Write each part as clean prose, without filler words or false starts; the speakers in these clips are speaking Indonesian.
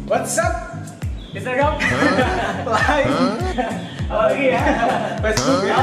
What's up? Instagram? Live? Apalagi ya? Facebook ya?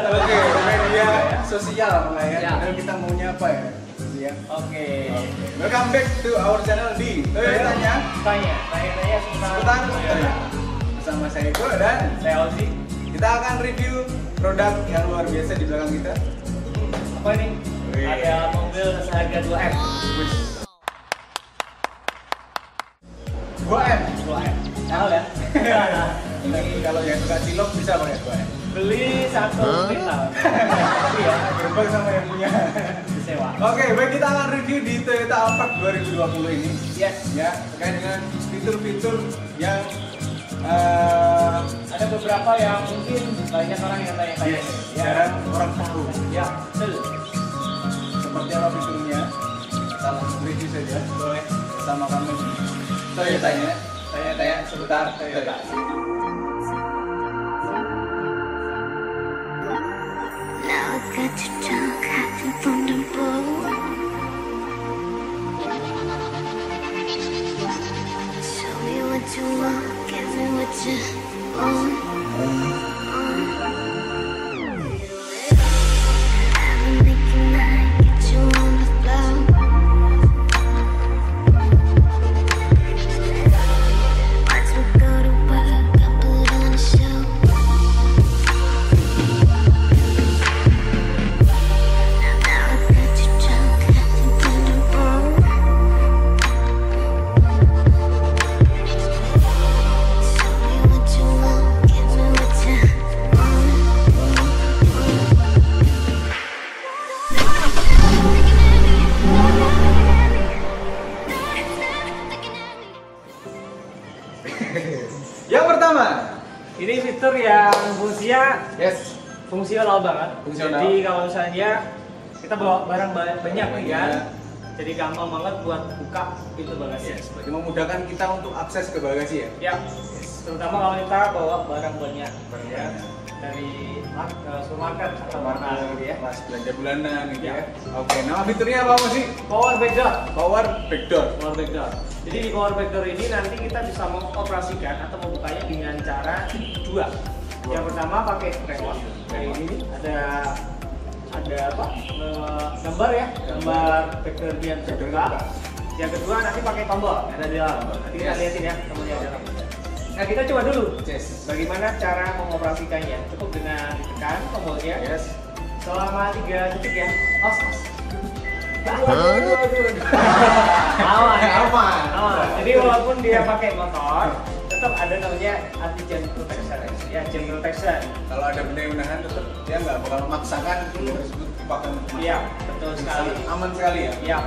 Oke, media sosial lah ya. Ya. Padahal kita maunya apa ya? Ya. Oke. Welcome back to our channel di Tanya Tanya seputar Toyota. Bersama saya Eko dan saya Ozi. kita akan review produk yang luar biasa di belakang kita. Apa ini? Wih. Ada mobil seharga 2M. 2M. 2M. Tahu ya? Ini kalau yang suka cilok bisa pakai 2M. Beli satu mental. Tapi ya, Gerbang sama yang punya. disewa. Oke, baik, kita akan review di Toyota Alphard 2020 ini. Yes. Ya, terkait dengan fitur-fitur yang Ada beberapa yang mungkin banyak orang yang tanya-tanya. jarang orang tahu. Ya, betul. Seperti apa fiturnya? Kita langsung review saja. Boleh. Bersama kami di Toyotanya. Tanya-tanya seputar Toyota. Now I got you drunk, hiding from the road. Show me what you want, give me what you want. I've been thinking I get you on the floor. Watch me go to work, I put on a show. Now I got you drunk, hiding from the road. Show me what you want, give me what you Yang pertama, Ini fitur yang fungsinya yes, fungsional banget. Fungsional. Jadi kalau misalnya kita bawa barang banyak nih kan, Iya. jadi gampang banget buat buka pintu bagasi. seperti memudahkan kita untuk akses ke bagasi ya. Ya, terutama kalau kita bawa barang banyak, Barang ya, banyak. dari supermarket atau mana gitu ya. Pas belanja bulanan gitu Ya. ya. Oke, nama fiturnya apa sih? Power back door. Power back door. Power back door. Jadi di power back door ini nanti kita bisa mengoperasikan atau membukanya dengan cara dua. Yang pertama pakai remote. Kayak ini nih, ada apa? Gambar ya, gambar back door yang terbuka. Yang kedua nanti pakai tombol yang ada di dalam. Nanti kita Yes. lihatin ya tombolnya di dalam. Nah kita coba dulu. Yes. Bagaimana cara mengoperasikannya? Cukup dengan ditekan tombolnya Yes. selama 3 detik ya. Os. Aduh. Aman ya? Aman. Aman. Jadi walaupun dia pakai motor, tetap ada namanya anti jam protection. Ya, jam protection. Kalau ada benda yang menahan, tetap dia nggak bakal memaksakan benda tersebut dipakai untuk masuk. Iya, betul sekali. Aman sekali ya. Ya.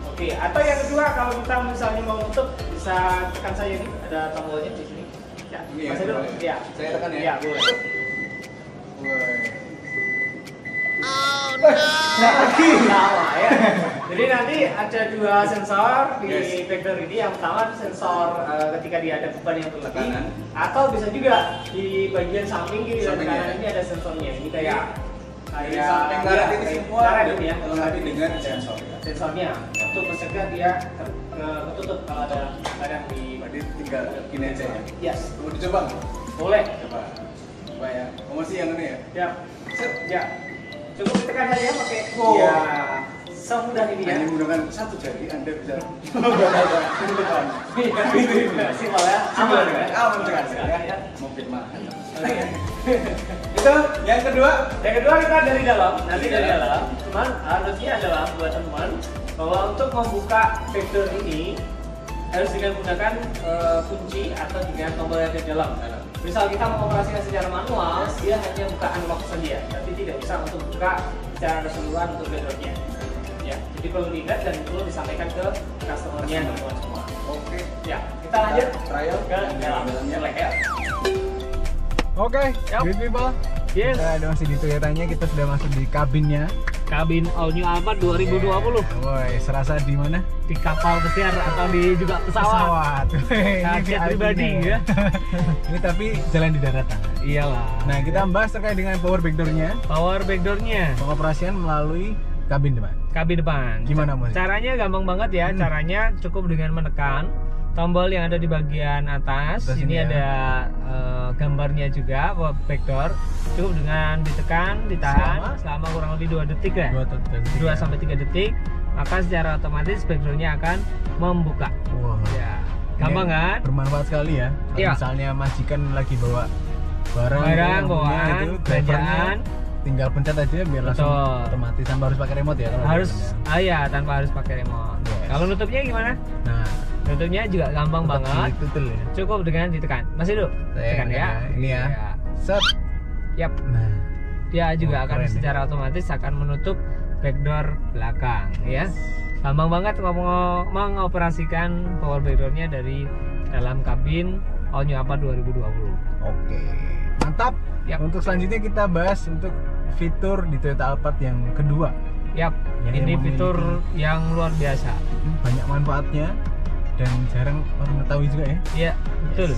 Oke, atau yang kedua kalau kita misalnya mau tutup bisa tekan saja nih, ada tombolnya di sini. Ya, Ini ya, masih dulu. boleh. Ya. Saya tekan ya? Iya, boleh. Woi. Nah, sama ya. Jadi nanti ada dua sensor di Yes. back door ini. Yang pertama sensor ketika dia ada beban yang berlebih, Tekanan. atau bisa juga di bagian samping kiri dan Sampingnya. kanan ini ada sensornya. Ini kayak Di samping kanan ini semua kanan ini ya. dilengkapi dengan Ada sensor ya. sensornya untuk mencegah dia ketutup kalau ada barang di. Berarti tinggal gini aja ya. Yes, Mau dicoba nggak? boleh. Coba. Coba ya. Mau sih yang ini ya? Ya, Set. ya. Cukup ditekan saja pakai. Wow. Ya, semudah ini ya. Hanya menggunakan satu jari Anda bisa Simpel ya, aman ya. Aman sekali ya. ya. Mobil mahal. Oke. Itu yang kedua. Yang kedua kita dari dalam, nanti dari dalam. Cuman harusnya adalah buat teman bahwa untuk membuka back door ini harus dengan menggunakan kunci atau dengan tombol yang di dalam. Misal kita mengoperasikan secara manual, dia hanya buka unlock saja, tapi tidak bisa untuk buka secara keseluruhan untuk back door-nya. Ya, jadi perlu diingat dan perlu disampaikan ke customer-nya teman-teman semua. Oke. Ya, kita lanjut Trial ke dalam. dalamnya. Boleh ya. Oke, Yap. good people. Yes. Kita ada masih di Toyotanya, kita sudah masuk di kabinnya. Kabin All New Alphard 2020 Woi, serasa di mana? di kapal pesiar atau di juga pesawat. Ini Jet VIP pribadi nya. ya. Ini tapi jalan di daratan. Iyalah. Nah, kita bahas terkait dengan power backdoor-nya. Power backdoor-nya. Pengoperasian melalui kabin depan. Kabin depan. Gimana, Mas? Caranya gampang banget ya. Caranya cukup dengan menekan tombol yang ada di bagian atas. Atas Ini ini ya. ada gambarnya juga bahwa backdoor. Cukup dengan ditekan, ditahan selama kurang lebih 2 detik ya. 2 sampai 3 detik, maka secara otomatis backdoornya akan membuka. Wah. Ya, gampang Ini kan? Bermanfaat sekali ya. Kalau Iya. misalnya majikan lagi bawa barang Barang yang punya bawaan, itu, drivernya belanjaan. tinggal pencet aja biar langsung Betul. otomatis tanpa harus pakai remote ya kalau Harus, drivernya. ya tanpa harus pakai remote. Yes. Kalau nutupnya gimana? Nah, Nutupnya juga gampang banget. Betul ya. Cukup dengan ditekan. Masih dulu. Tekan ya. Ini ya. Iya. Set. Yap. Nah, Dia juga Oh, akan keren ya. secara otomatis akan menutup backdoor belakang ya. Gampang banget mengoperasikan power backdoornya dari dalam kabin All New Alphard 2020. oke. Mantap. Yap. Untuk selanjutnya kita bahas untuk fitur di Toyota Alphard yang kedua. Yap. Yang Ini memiliki- fitur yang luar biasa. Banyak manfaatnya dan jarang orang mengetahui juga ya. Iya, betul.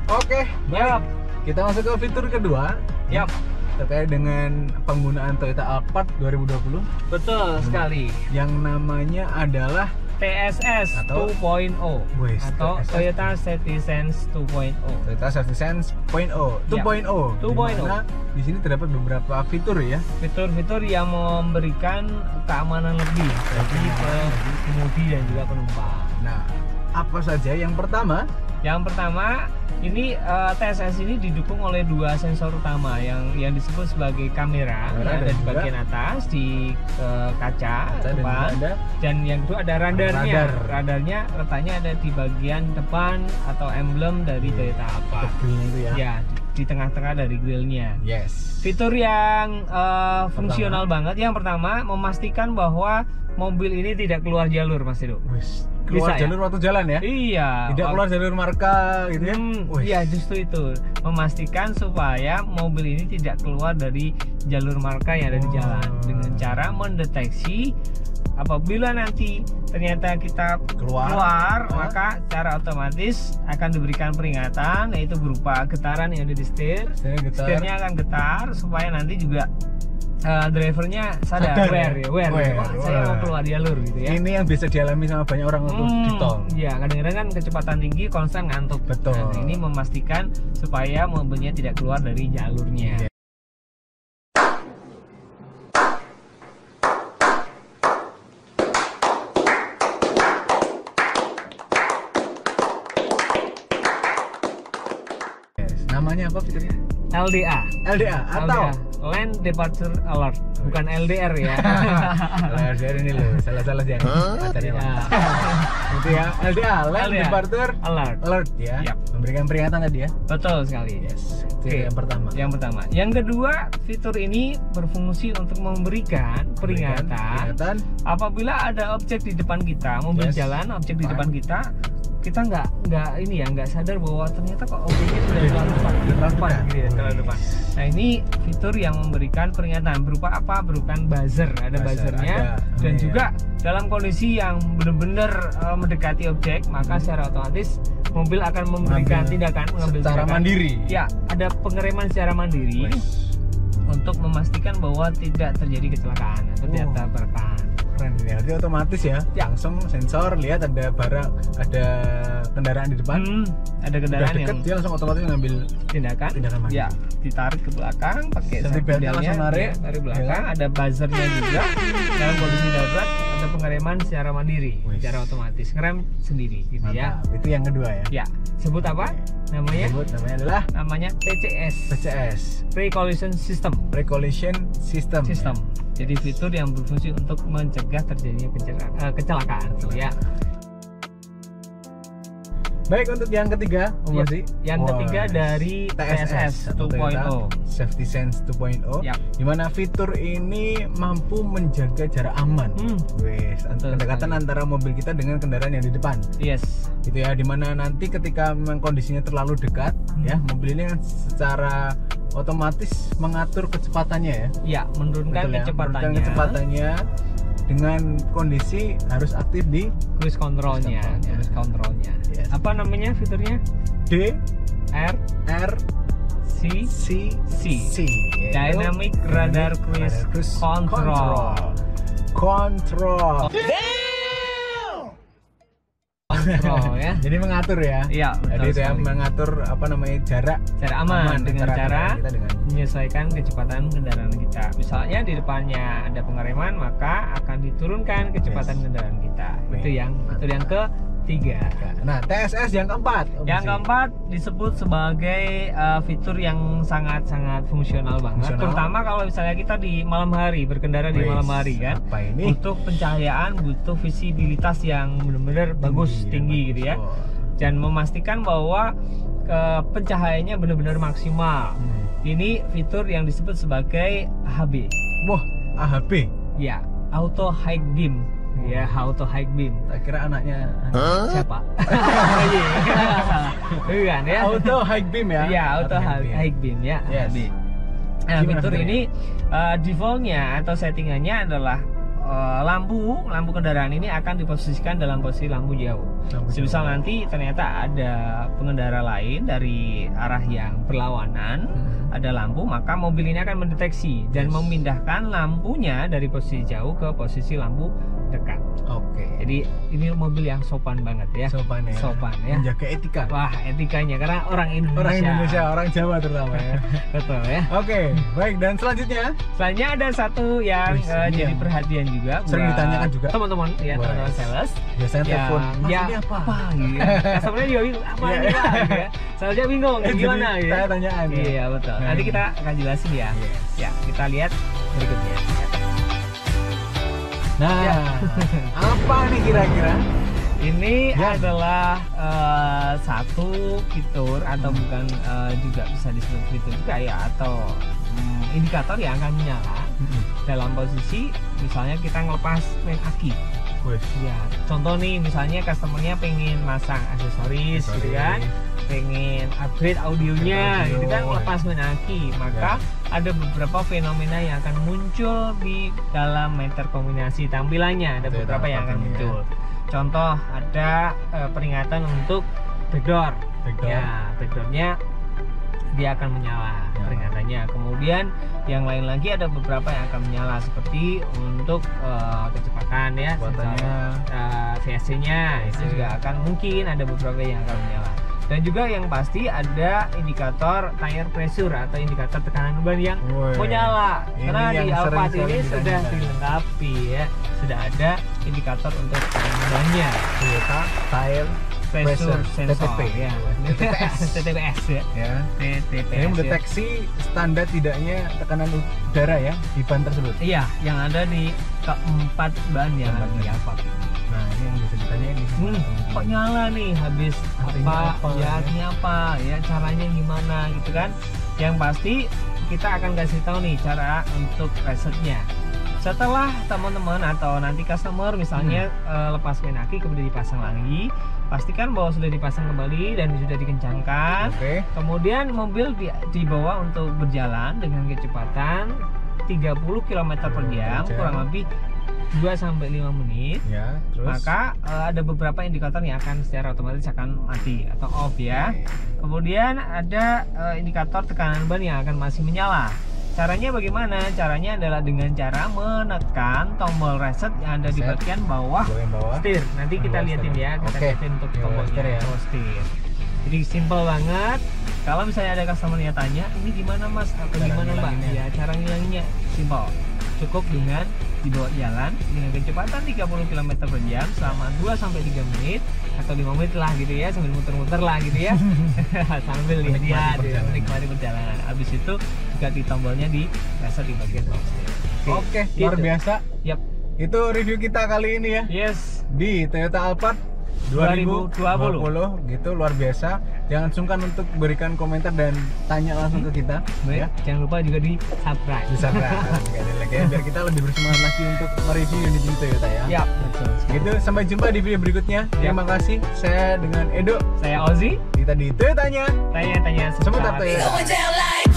Oke, Yap. kita masuk ke fitur kedua. Yap. Terkait dengan penggunaan Toyota Alphard 2020 Betul sekali. yang namanya adalah TSS Atau- 2.0 Wes, atau TSS. Toyota Safety Sense 2.0. Toyota Safety Sense 2.0. Ya. 2.0. 2.0. Dimana di sini terdapat beberapa fitur ya. Fitur-fitur yang memberikan keamanan lebih bagi pengemudi dan juga penumpang. Nah, apa saja? Yang pertama, Ini TSS ini didukung oleh 2 sensor utama yang disebut sebagai kamera yang ada dan di juga bagian atas di kaca dan depan, ada dan yang kedua ada radarnya. Radar. Radarnya letaknya ada di bagian depan atau emblem dari Toyota Alphard. grillnya itu ya. Ya, di tengah-tengah dari grillnya. Yes. Fitur yang fungsional banget. Yang pertama, memastikan bahwa mobil ini tidak keluar jalur, Mas Edo. Wis, keluar Bisa ya? jalur waktu jalan ya. Iya. Tidak keluar jalur marka gitu ya. Wis. Iya, justru itu. Memastikan supaya mobil ini tidak keluar dari jalur marka yang ada di jalan dengan cara mendeteksi apabila nanti ternyata kita keluar, maka secara otomatis akan diberikan peringatan, yaitu berupa getaran yang ada di setir. Setirnya getar. Setirnya akan getar supaya nanti juga drivernya sadar, aware ya, aware. Aware. Wah, saya mau keluar jalur gitu ya. Ini yang bisa dialami sama banyak orang waktu di tol. Iya, kadang-kadang kan kecepatan tinggi konstan ngantuk. Betul. Nah, ini memastikan supaya mobilnya tidak keluar dari jalurnya. Iya. Yes. Namanya apa fiturnya? LDA. LDA atau Land Departure Alert, bukan LDR ya. LDR ini loh, salah-salah sih yang pacarnya Ya. Itu ya, LDA, Land LDA. Departure Alert. Alert ya. Yap. Memberikan peringatan tadi ya. Betul sekali. Yes. Itu Oke. yang pertama. Yang pertama. Yang kedua, fitur ini berfungsi untuk memberikan peringatan apabila ada objek di depan kita, mobil Yes. jalan, objek di Depan. depan kita nggak ini ya, nggak sadar bahwa ternyata kok objeknya sudah terlalu depan, depan. gitu ya, terlalu depan. Nah, ini fitur yang memberikan peringatan berupa apa? Berupa buzzer, ada Buzzer, buzzernya, ada. dan Iya. juga dalam kondisi yang benar-benar mendekati objek, maka secara otomatis mobil akan memberikan tindakan, mengambil secara tindakan. mandiri. Ya, ada pengereman secara mandiri untuk memastikan bahwa tidak terjadi kecelakaan atau tidak Oh. tabrakan. Keren ini, artinya otomatis ya. Ya. Langsung sensor lihat ada barang, ada kendaraan di depan. Ada Udah kendaraan deket yang dia langsung otomatis ngambil tindakan mandiri. Ya, ditarik ke belakang pakai Safety safety belt-nya belt-nya, langsung narik. ya, tarik belakang, Ya. ada buzzernya juga. Dalam kondisi darurat ada pengereman secara mandiri, Wih. secara otomatis, ngerem sendiri gitu ya. Mantap. Itu yang kedua ya. Ya, sebut apa? Namanya Adalah PCS. PCS, Pre-Collision System. Pre-Collision System. Sistem. Jadi fitur yang berfungsi untuk mencegah terjadinya kecelakaan ya. Baik, untuk yang ketiga, Om Rosi. Yang ketiga dari TSS atau 2.0. Toyota Safety Sense 2.0. Yap. Di mana fitur ini mampu menjaga jarak aman. Wes, Betul pendekatan sekali. antara mobil kita dengan kendaraan yang di depan. Yes. Gitu ya, dimana nanti ketika memang kondisinya terlalu dekat, ya mobil ini kan secara otomatis mengatur kecepatannya ya. Ya, menurunkan Betul ya, kecepatannya. menurunkan kecepatannya dengan kondisi harus aktif di Cruise controlnya. Cruise Cruise controlnya. Yes. Apa namanya fiturnya? D R R C C C. Dynamic Radar Cruise Control. Control. control ya. Jadi mengatur ya. Iya, betul Jadi itu ya sekali. mengatur apa namanya jarak Cara aman dengan antara cara kendaraan kita dengan menyesuaikan kecepatan kendaraan kita. Misalnya di depannya ada pengereman, maka akan diturunkan kecepatan Yes. kendaraan kita. Nih, Itu yang ketiga. Nah, TSS yang keempat. Om Yang Zi. keempat disebut sebagai fitur yang sangat-sangat fungsional banget. Fungsional. Terutama kalau misalnya kita di malam hari, berkendara di Wih, malam hari kan. apa ini? Butuh pencahayaan, butuh visibilitas yang benar-benar bagus, tinggi gitu ya. Oh. Dan memastikan bahwa pencahayaannya benar-benar maksimal. Ini fitur yang disebut sebagai HB. Wah, AHB. Ya, Auto High Beam. Ya, Auto High Beam. Tak kira anaknya Siapa? Bukan ya. Auto High Beam ya. Iya, Auto High Beam ya. Yes. HB. Nah, Gimana fitur fiturnya? ini defaultnya atau settingannya adalah lampu kendaraan ini akan diposisikan dalam posisi lampu jauh. Semisal nanti ternyata ada pengendara lain dari arah yang berlawanan, ada lampu, maka mobil ini akan mendeteksi dan Yes. memindahkan lampunya dari posisi jauh ke posisi lampu dekat. Oke. Jadi ini mobil yang sopan banget ya. Sopan ya. Sopan ya. Menjaga etika. Wah, etikanya karena orang Indonesia. Orang Indonesia, orang Jawa terutama ya. Betul ya. Oke, baik, dan selanjutnya Selanjutnya ada satu yang Wih, ini jadi yang perhatian juga sering buat ditanyakan juga. teman-teman ya, Wah. teman-teman sales. biasanya telepon, Mas ya, ini apa? gitu ya. Customer-nya juga bingung, apa Iya. ini Pak? Gitu ya. Salesnya bingung, Jadi gimana gitu. saya tanyaan ya. Iya, betul. Nah, Nanti ini. kita akan jelasin ya. Yes. Ya, kita lihat berikutnya. Nah, Ya. apa nih kira-kira? Ini Ya. adalah satu fitur atau bukan juga bisa disebut fitur juga ya, atau indikator yang akan menyala dalam posisi misalnya kita ngelepas main aki. Wih, Ya, contoh nih misalnya customernya pengen masang aksesoris gitu kan, pengen upgrade audionya Audio, gitu kan, ya. lepas main aki, maka ada beberapa fenomena yang akan muncul di dalam meter kombinasi tampilannya, ada Itu ya, beberapa yang akan tampakannya. muncul. Contoh ada peringatan untuk backdoor. Backdoor. Ya, backdoornya dia akan menyala Ya. peringatannya. Kemudian yang lain lagi ada beberapa yang akan menyala seperti untuk kecepatan ya, Kecepatannya. VSC-nya itu VSC. juga akan mungkin ada beberapa yang akan menyala. Dan juga yang pasti ada indikator tire pressure atau indikator tekanan ban yang Wih. menyala. Ini Karena yang di Alphard sering-sering ini sudah ditanyakan. dilengkapi ya, sudah ada indikator untuk tekanan bannya. Toyota Tire Pressure sensor TTP ya. TTPS TTPS ya. ya. TTPS Ini ya. mendeteksi standar tidaknya tekanan udara ya di ban tersebut. Iya, yang ada di keempat ban yang ada di Alphard ini. Nah, ini yang bisa ditanyain nih. sama teman-teman. Kok nyala nih habis Artinya apa? apa, Ya, ya? artinya apa? Ya, caranya gimana gitu kan? Yang pasti kita akan kasih tahu nih cara untuk resetnya. Setelah teman-teman atau nanti customer misalnya lepas main aki kemudian dipasang lagi, pastikan bahwa sudah dipasang kembali dan sudah dikencangkan. Oke. Kemudian mobil dibawa untuk berjalan dengan kecepatan 30 km per jam, kurang lebih 2-5 menit. Ya, terus Maka ada beberapa indikator yang akan secara otomatis akan mati atau off ya. Kemudian ada indikator tekanan ban yang akan masih menyala. Caranya bagaimana? Caranya adalah dengan cara menekan tombol reset yang ada di Reset. bagian bawah bagian bawah. setir. Nanti kita Bawah liatin setir. ya, kita Oke. liatin untuk Bawah tombolnya. setir ya. Bawah setir. Jadi simple banget. Kalau misalnya ada customer yang tanya, ini gimana mas atau Cara gimana mbak? ngilanginnya. Ya cara ngilanginnya simple. Cukup dengan dibawa jalan dengan kecepatan 30 km per jam selama 2-3 menit atau 5 menit lah gitu ya, sambil muter-muter lah gitu ya. Sambil lihat Menikmati perjalanan. menikmati perjalanan. Habis itu juga di tombolnya di reset di bagian bawah setir. Oke, luar gitu. biasa. Yap. Itu review kita kali ini ya Yes. di Toyota Alphard 2020 gitu, luar biasa. Jangan sungkan untuk berikan komentar dan tanya langsung ke kita Baik, ya. jangan lupa juga di subscribe. Bisa lagi ya, biar kita lebih bersemangat lagi untuk mereview unit ini Toyota ya. Ya, betul. Gitu, sampai jumpa di video berikutnya. Terima kasih. Saya dengan Edo. Saya Ozzy, Kita di Toyotanya. tanya-tanya Sebentar seputar Toyota. Going down like